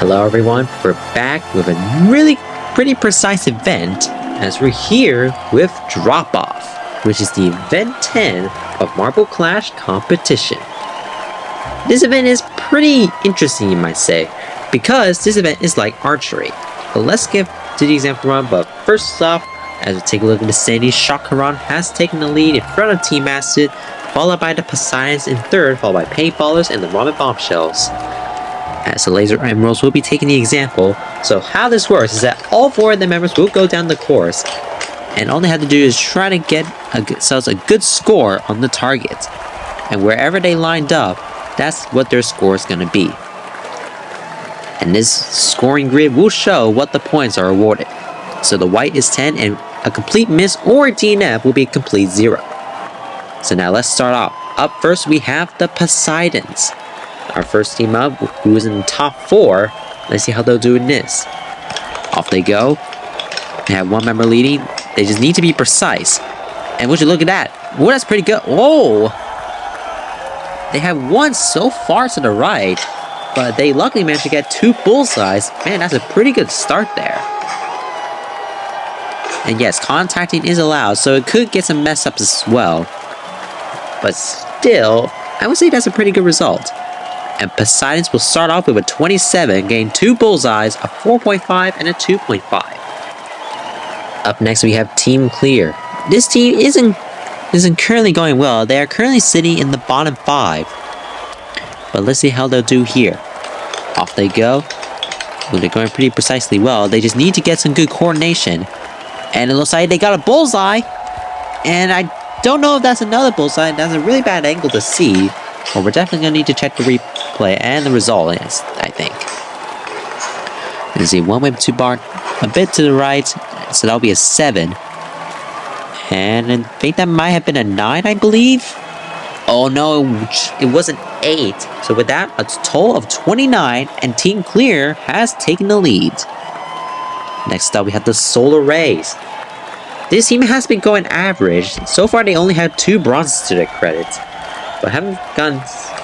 Hello everyone, we're back with a really pretty precise event as we're here with Dropoff, which is the event 10 of Marble Clash competition. This event is pretty interesting, you might say, because this event is like archery. But let's get to the example run, but first off, as we take a look at the standings, Shakaran has taken the lead in front of Team Acid, followed by the Poseidons in third, followed by Paintballers and the Ramen Bombshells. As the Laser Emeralds will be taking the example, so how this works is that all four of the members will go down the course, and all they have to do is try to get themselves a good score on the target. And wherever they lined up, that's what their score is going to be. And this scoring grid will show what the points are awarded. So the white is 10, and a complete miss or DNF will be a complete 0. So now let's start off. Up first we have the Poseidons. Our first team up, who is in the top 4. Let's see how they'll do in this. Off they go. They have one member leading. They just need to be precise. And would you look at that? Whoa, that's pretty good. Whoa! They have one so far to the right, but they luckily managed to get 2 bullseyes. Man, that's a pretty good start there. And yes, contacting is allowed, so it could get some mess ups as well. But still, I would say that's a pretty good result. And Poseidons will start off with a 27, getting 2 bullseyes, a 4.5 and a 2.5. Up next we have Team Clear. This team isn't currently going well. They are currently sitting in the bottom 5. But let's see how they'll do here. Off they go. Well, they're going pretty precisely well. They just need to get some good coordination. And it looks like they got a bullseye. And I don't know if that's another bullseye. That's a really bad angle to see. But we're definitely going to need to check the replay and the result is, I think. You see, one wave 2 bar a bit to the right. So that'll be a 7. And I think that might have been a 9, I believe. Oh no, it was an 8. So with that, a total of 29. And Team Clear has taken the lead. Next up, we have the Solar Rays. This team has been going average. So far, they only have 2 bronzes to their credit, but haven't gone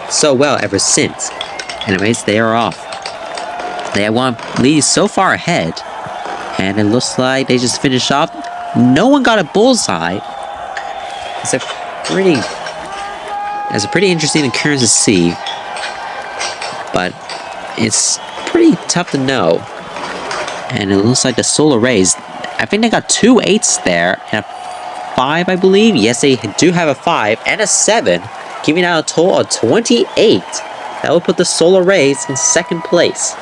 so well ever since. Anyways, they are off. They have one lead so far ahead, and it looks like they just finished off. No one got a bullseye. It's a pretty interesting occurrence to see, but it's pretty tough to know. And it looks like the Solar Rays, I think they got 2 8s there, and a 5, I believe. Yes, they do have a 5 and a 7, giving out a total of 28. That will put the Solar Rays in 2nd place.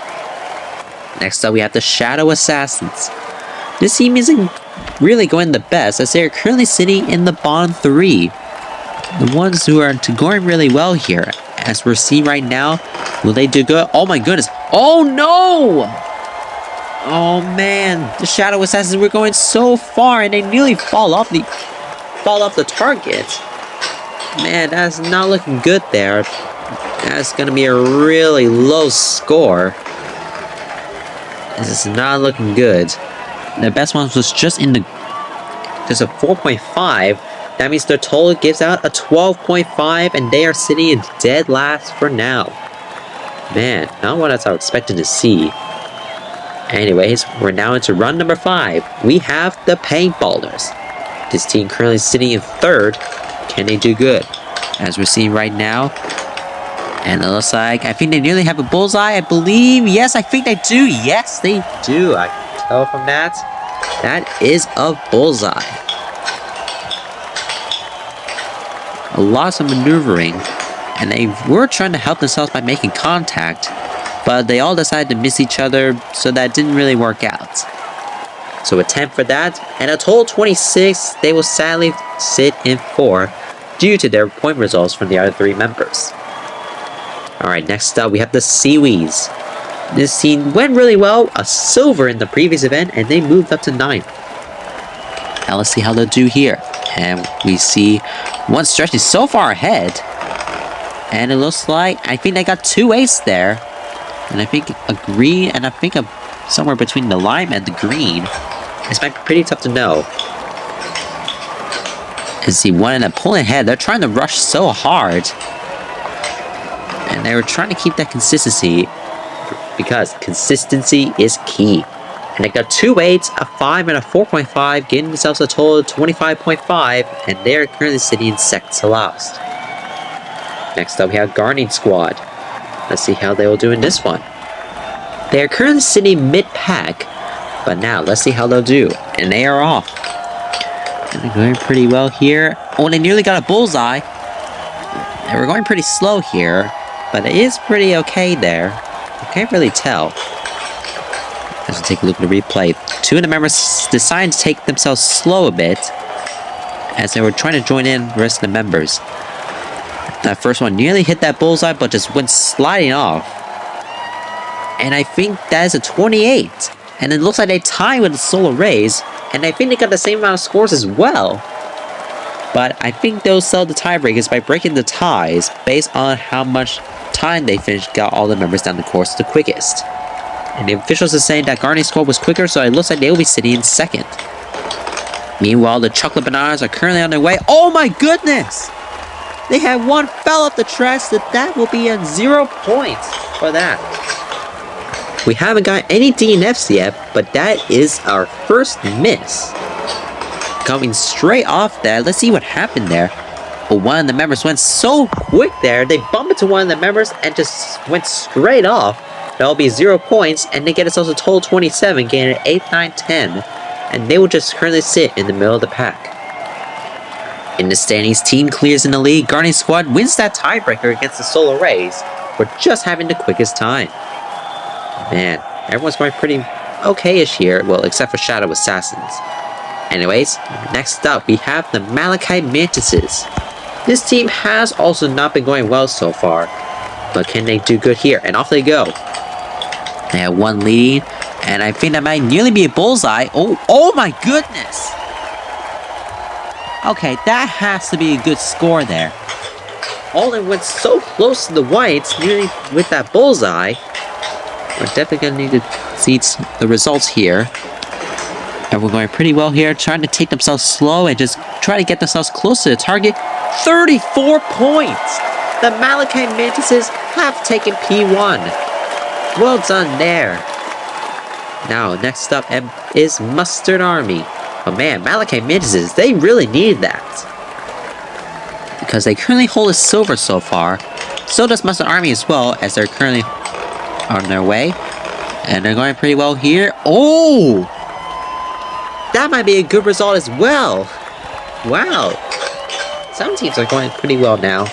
Next up, we have the Shadow Assassins. This team isn't really going the best, as they are currently sitting in the bottom 3. The ones who are going really well here, as we're seeing right now, will they do good? Oh my goodness! Oh no! Oh man, the Shadow Assassins were going so far and they nearly fall off the target. Man, that's not looking good there. That's gonna be a really low score. This is not looking good. The best one was just a 4.5. That means their total gives out a 12.5 and they are sitting in dead last for now. Man, not what I was expecting to see. Anyways, we're now into run number 5. We have the Paintballers. This team currently sitting in 3rd. Can they do good? As we're seeing right now. And it looks like, I think they nearly have a bullseye, I believe. Yes, I think they do. Yes, they do. I can tell from that. That is a bullseye. Lots of maneuvering. And they were trying to help themselves by making contact. But they all decided to miss each other, so that didn't really work out. So a 10 for that, and a total 26, they will sadly sit in 4 due to their point results from the other 3 members. Alright, next up we have the Seaweeds. This team went really well, a silver in the previous event, and they moved up to 9. Now let's see how they'll do here. And we see one stretching so far ahead. And it looks like, I think they got 2 8s there. And I think a green, and I think somewhere between the lime and the green. This might be pretty tough to know. And see, one end up pulling ahead. They're trying to rush so hard. And they were trying to keep that consistency. because consistency is key. And they got 2 8s, a 5, and a 4.5, getting themselves a total of 25.5, and they're currently sitting in second to last. Next up, we have Gardening Squad. Let's see how they will do in this one. They are currently sitting mid-pack, but now let's see how they'll do. And they are off. And they're going pretty well here. Oh, they nearly got a bullseye. And we're going pretty slow here, but it is pretty okay there. You can't really tell. Let's take a look at the replay. 2 of the members decided to take themselves slow a bit as they were trying to join in the rest of the members. That first one nearly hit that bullseye, but just went sliding off. And I think that is a 28. And it looks like they tied with the solar rays, and I think they got the same amount of scores as well. But I think they'll sell the tiebreakers by breaking the ties based on how much time they finished, got all the members down the course the quickest. And the officials are saying that Gardening Squad was quicker, so it looks like they'll be sitting in second. Meanwhile, the chocolate bananas are currently on their way. Oh my goodness! They had one fell off the trash, so that will be at 0 points for that. We haven't got any DNFs yet, but that is our first miss. Coming straight off that, let's see what happened there. But one of the members went so quick there, they bumped into one of the members and just went straight off. That'll be 0 points, and they get themselves a total 27, getting an 8, 9, 10. And they will just currently sit in the middle of the pack. In the standings, team clears in the lead. Gardening Squad wins that tiebreaker against the Solar Rays for just having the quickest time. Man, everyone's going pretty okay-ish here, well, except for Shadow Assassins. Anyways, next up, we have the Malachite Mantises. This team has also not been going well so far, but can they do good here? And off they go. They have one lead, and I think that might nearly be a bullseye. Oh my goodness! Okay, that has to be a good score there. Alden went so close to the whites, nearly with that bullseye. We're definitely going to need to see the results here. And we're going pretty well here, trying to take themselves slow and just try to get themselves close to the target. 34 points! The Malachite Mantises have taken P1. Well done there. Now, next up is Mustard Army. Oh man, Malachite Mantises, they really needed that. Because they currently hold a silver so far. So does Mustard Army as well, as they're currently on their way. And they're going pretty well here. Oh! That might be a good result as well. Wow. Some teams are going pretty well now.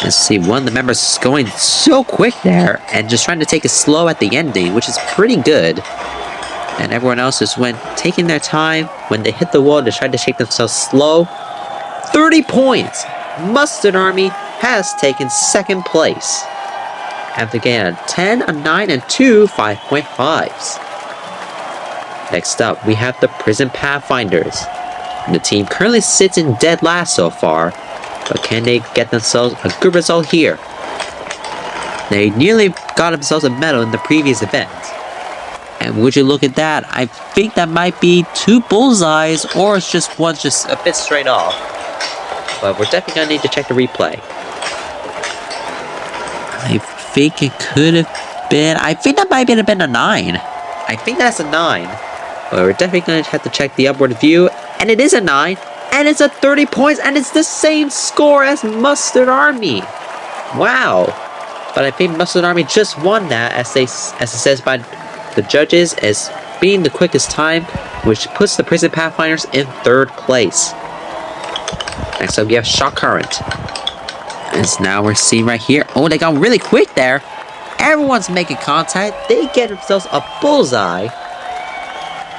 Let's see, one of the members is going so quick there and just trying to take it slow at the ending, which is pretty good. And everyone else just went taking their time. When they hit the wall, they tried to shake themselves slow. 30 points! Mustard Army has taken second place. After getting a 10, a 9, and 2 5.5s. Next up, we have the Prison Pathfinders. The team currently sits in dead last so far, but can they get themselves a good result here? They nearly got themselves a medal in the previous event. And would you look at that, I think that might be 2 bullseyes, or it's just one just a bit straight off. But we're definitely going to need to check the replay. I think it could have been, I think that might have been a 9. I think that's a 9. But we're definitely going to have to check the upward view. And it is a 9. And it's a 30 points. And it's the same score as Mustard Army. Wow. But I think Mustard Army just won that, as it says by the judges, as being the quickest time, which puts the Prison Pathfinders in 3rd place. Next up, we have Shock Current. As now we're seeing right here. Oh, they got really quick there. Everyone's making contact. They get themselves a bullseye.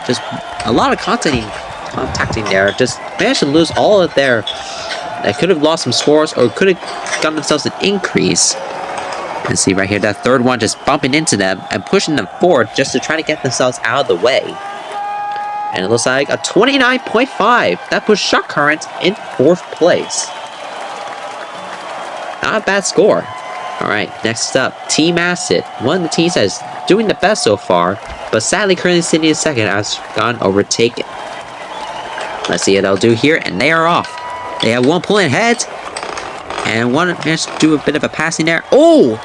Just a lot of contacting there. Just managed to lose all of their. They could have lost some scores or could have gotten themselves an increase. And see right here, that third one just bumping into them and pushing them forward just to try to get themselves out of the way. And it looks like a 29.5. That puts Shock Current in 4th place. Not a bad score. Alright, next up, Team Acid. One of the teams that is doing the best so far, but sadly currently sitting in 2nd has gone overtaken. Let's see what they'll do here, and they are off. They have one pulling ahead, and one managed to do a bit of a passing there. Oh!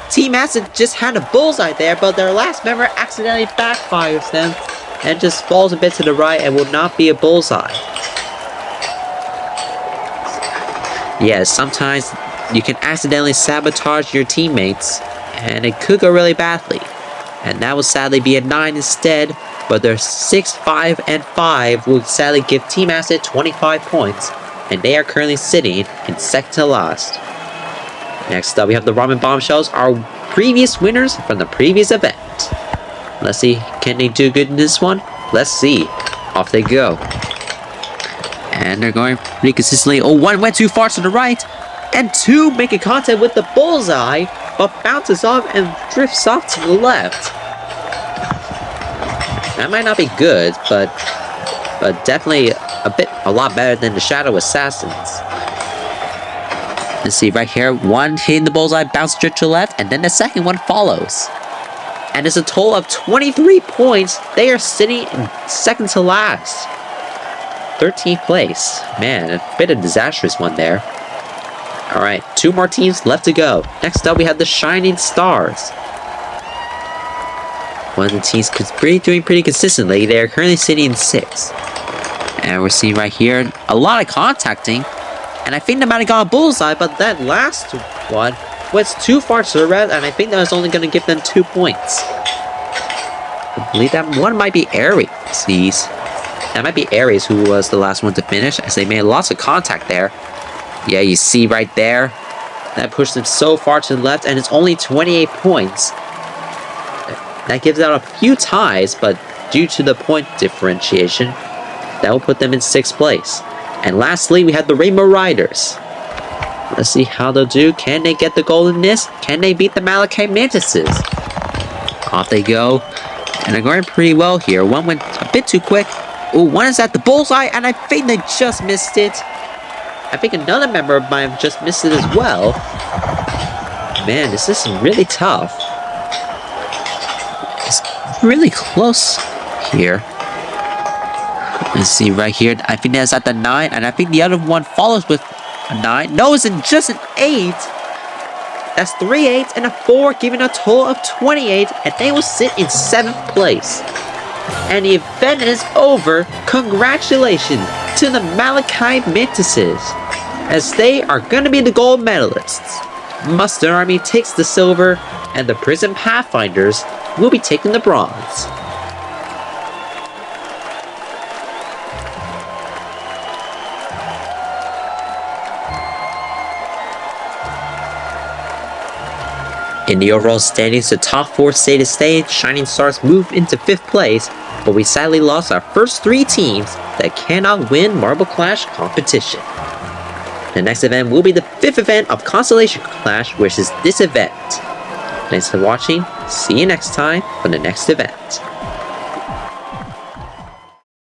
Team Acid just had a bullseye there, but their last member accidentally backfires them and just falls a bit to the right and will not be a bullseye. Yes, sometimes you can accidentally sabotage your teammates, and it could go really badly. And that will sadly be a 9 instead, but their 6, 5, and 5 will sadly give Team Acid 25 points, and they are currently sitting in second to last. Next up, we have the Ramen Bombshells, our previous winners from the previous event. Let's see, can they do good in this one? Let's see. Off they go. And they're going pretty consistently. Oh, one went too far to the right, and 2 make a contact with the bullseye, but bounces off and drifts off to the left. That might not be good, but definitely a lot better than the Shadow Assassins. Let's see right here, 1 hitting the bullseye, bounces drift to the left, and then the second one follows. And it's a total of 23 points. They are sitting in second to last. 13th place. Man, a bit of a disastrous one there. Alright, 2 more teams left to go. Next up, we have the Shining Stars. One of the teams doing pretty consistently. They are currently sitting in 6th. And we're seeing right here a lot of contacting. And I think they might have got a bullseye, but that last one went too far to the left, and I think that was only going to give them 2 points. I believe that one might be Aries. That might be Aries who was the last one to finish, as they made lots of contact there. Yeah, you see right there. That pushed them so far to the left, and it's only 28 points. That gives out a few ties, but due to the point differentiation, that will put them in 6th place. And lastly, we have the Rainbow Riders. Let's see how they'll do. Can they get the golden disc? Can they beat the Malachite Mantises? Off they go. And they're going pretty well here. One went a bit too quick. Oh, one is at the bullseye, and I think they just missed it. I think another member might have just missed it as well. Man, this is really tough. It's really close here. Let's see right here. I think that's at the 9, and I think the other one follows with a 9. No, it's in just an 8. That's 3 8s and a 4, giving a total of 28, and they will sit in 7th place. And the event is over. Congratulations to the Malachite Mantises, as they are going to be the gold medalists. Mustard Army takes the silver, and the Prison Pathfinders will be taking the bronze. In the overall standings, the top 4 stay to stay. Shining Stars move into 5th place, but we sadly lost our first 3 teams that cannot win Marble Clash competition. The next event will be the 5th event of Constellation Clash, which is this event. Thanks for watching. See you next time for the next event.